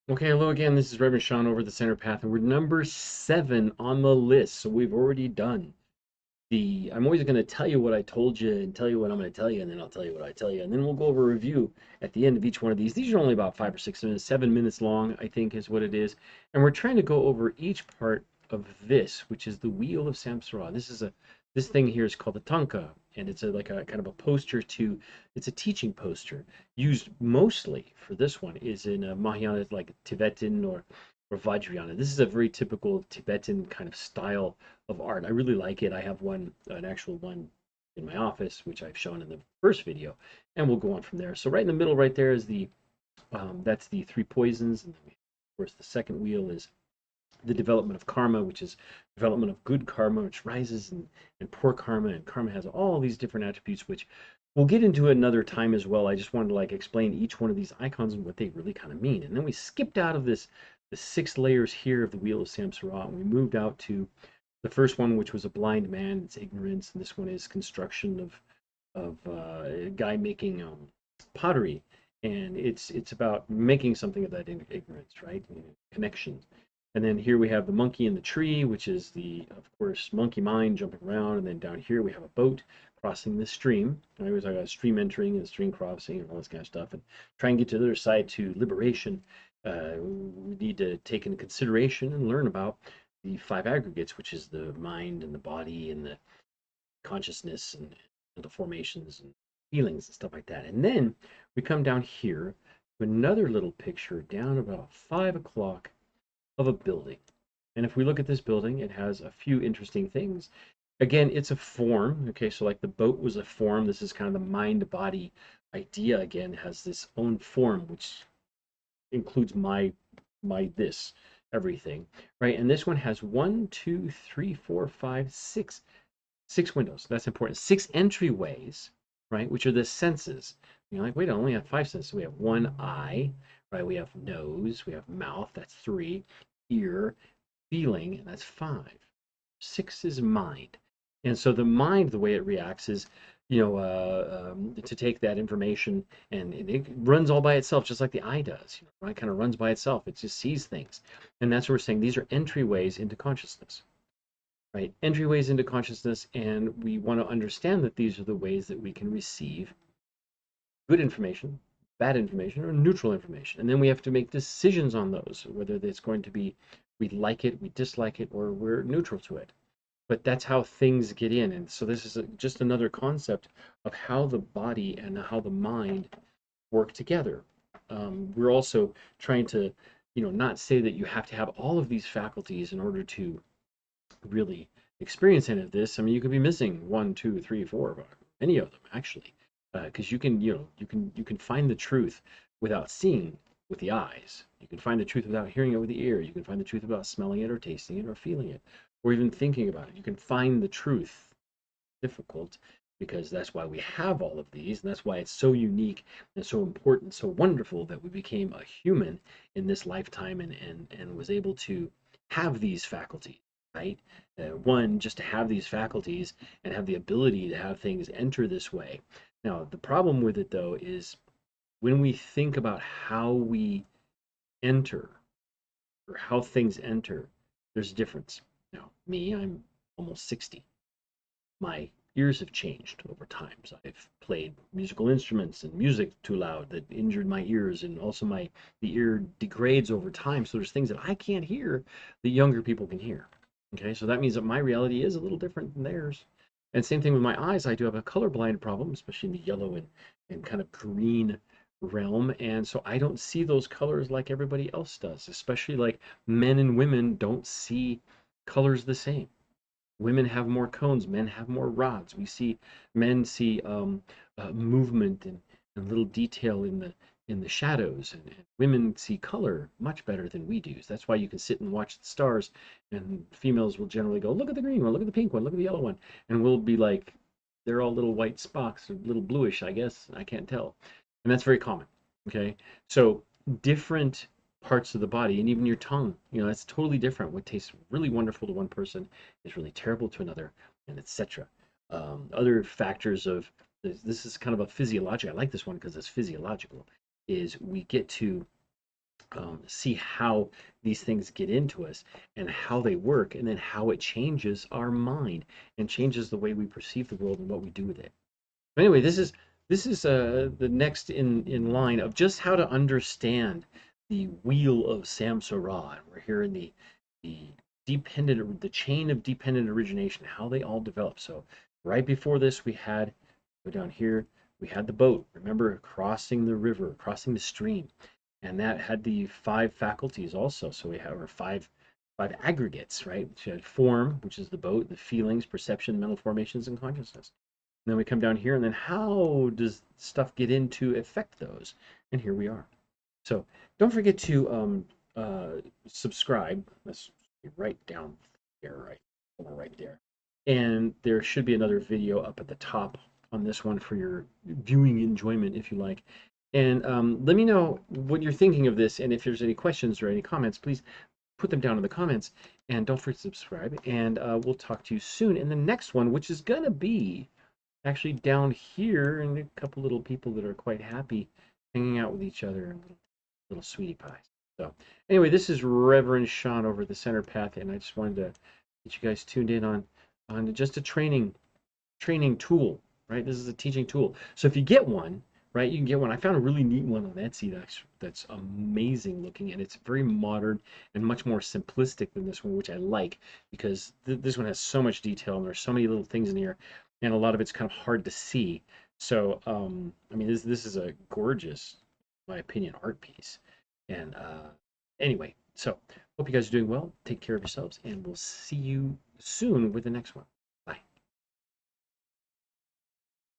Okay, hello again. This is Reverend Sean over the Center Path, and we're number 7 on the list. So we've already done the. I'm always going to tell you what I told you and tell you what I'm going to tell you, and then I'll tell you what I tell you, and then we'll go over a review at the end of each one of these. These are only about 5 or 6 minutes, 7 minutes long, I think, is what it is. And we're trying to go over each part of this, which is the Wheel of Samsara. This thing here is called the Tanka, and it's like a kind of a poster to. It's a teaching poster used mostly for this one is in a Mahayana, like Tibetan or Vajrayana. This is a very typical Tibetan kind of style of art. I really like it. I have one, an actual one in my office, which I've shown in the first video, and we'll go on from there. So right in the middle, right there is that's the three poisons, and then of course the second wheel is the development of karma, which is development of good karma, which rises and poor karma, and karma has all these different attributes, which we'll get into another time as well. I just wanted to like explain each one of these icons and what they really kind of mean. And then we skipped out of the 6 layers here of the wheel of Samsara, and we moved out to the first one, which was a blind man, it's ignorance, and this one is construction of a guy making pottery, and it's about making something of that ignorance, right? Connection. And then here we have the monkey in the tree, which is the, of course, monkey mind jumping around. And then down here we have a boat crossing the stream. I always talk about stream entering and stream crossing and all this kind of stuff. And try and get to the other side to liberation. We need to take into consideration and learn about the five aggregates, which is the mind and the body and the consciousness and mental formations and feelings and stuff like that. And then we come down here to another little picture down about 5 o'clock of a building. And if we look at this building, it has a few interesting things. Again, it's a form. Okay, so like the boat was a form. This is kind of the mind body idea again, has this own form, which includes my this everything, right? And this one has one, two, three, four, five, six windows. That's important. Six entryways, right? Which are the senses. You're like, wait, I only have five senses. We have one eye, right? We have nose, we have mouth, that's three, ear, feeling, and that's five. Six is mind. And so the mind, the way it reacts is, to take that information and it runs all by itself, just like the eye does. Right? Kind of runs by itself. It just sees things. And that's what we're saying. These are entryways into consciousness, right? Entryways into consciousness, and we want to understand that these are the ways that we can receive good information, bad information, or neutral information. And then we have to make decisions on those, whether it's going to be we like it, we dislike it, or we're neutral to it. But that's how things get in. And so this is just another concept of how the body and how the mind work together. We're also trying to, not say that you have to have all of these faculties in order to really experience any of this. I mean, you could be missing one, two, three, four, any of them actually, because you can find the truth without seeing with the eyes. You can find the truth without hearing it with the ear. You can find the truth without smelling it or tasting it or feeling it or even thinking about it. You can find the truth. Difficult because that's why we have all of these, and that's why it's so unique and so important, so wonderful that we became a human in this lifetime and was able to have these faculties, right? One, just to have these faculties and have the ability to have things enter this way. Now, the problem with it though is when we think about how we enter or how things enter, there's a difference. Now, me, I'm almost 60. My ears have changed over time. So I've played musical instruments and music too loud that injured my ears, and also the ear degrades over time. So there's things that I can't hear that younger people can hear. Okay, so that means that my reality is a little different than theirs. And same thing with my eyes. I do have a colorblind problem, especially in the yellow and kind of green realm. And so I don't see those colors like everybody else does, especially like men and women don't see colors the same. Women have more cones, men have more rods. Men see movement and little detail in the shadows, and women see color much better than we do. So that's why you can sit and watch the stars, and females will generally go, look at the green one, look at the pink one, look at the yellow one, and we'll be like, they're all little white spocks, or little bluish, I guess. I can't tell, and that's very common. Okay, so different parts of the body and even your tongue, that's totally different. What tastes really wonderful to one person is really terrible to another, and etc. Other factors of this is kind of a physiological. I like this one because it's physiological. Is we get to see how these things get into us and how they work, and then how it changes our mind and changes the way we perceive the world and what we do with it. Anyway, this is the next in line of just how to understand the wheel of samsara. And we're here in the the chain of dependent origination, how they all develop. So right before this, we had go down here. We had the boat. Remember, crossing the river, crossing the stream, and that had the five faculties also. So we have our five aggregates, right? So you had form, which is the boat, the feelings, perception, mental formations, and consciousness. And then we come down here, and then how does stuff get into affect those? And here we are. So don't forget to subscribe. That's right down there, right there. And there should be another video up at the top on this one for your viewing enjoyment, if you like. And let me know what you're thinking of this, and if there's any questions or any comments, please put them down in the comments. And don't forget to subscribe. And we'll talk to you soon in the next one, which is gonna be actually down here, and a couple little people that are quite happy hanging out with each other, and little sweetie pies. So anyway, this is Reverend Sean over the Center Path, and I just wanted to get you guys tuned in on just a training tool, right? This is a teaching tool. So if you get one, right, you can get one. I found a really neat one on Etsy that's amazing looking, and it's very modern and much more simplistic than this one, which I like because this one has so much detail and there's so many little things in here, and a lot of it's kind of hard to see. So I mean, this is a gorgeous, in my opinion, art piece. And anyway, so hope you guys are doing well. Take care of yourselves, and we'll see you soon with the next one.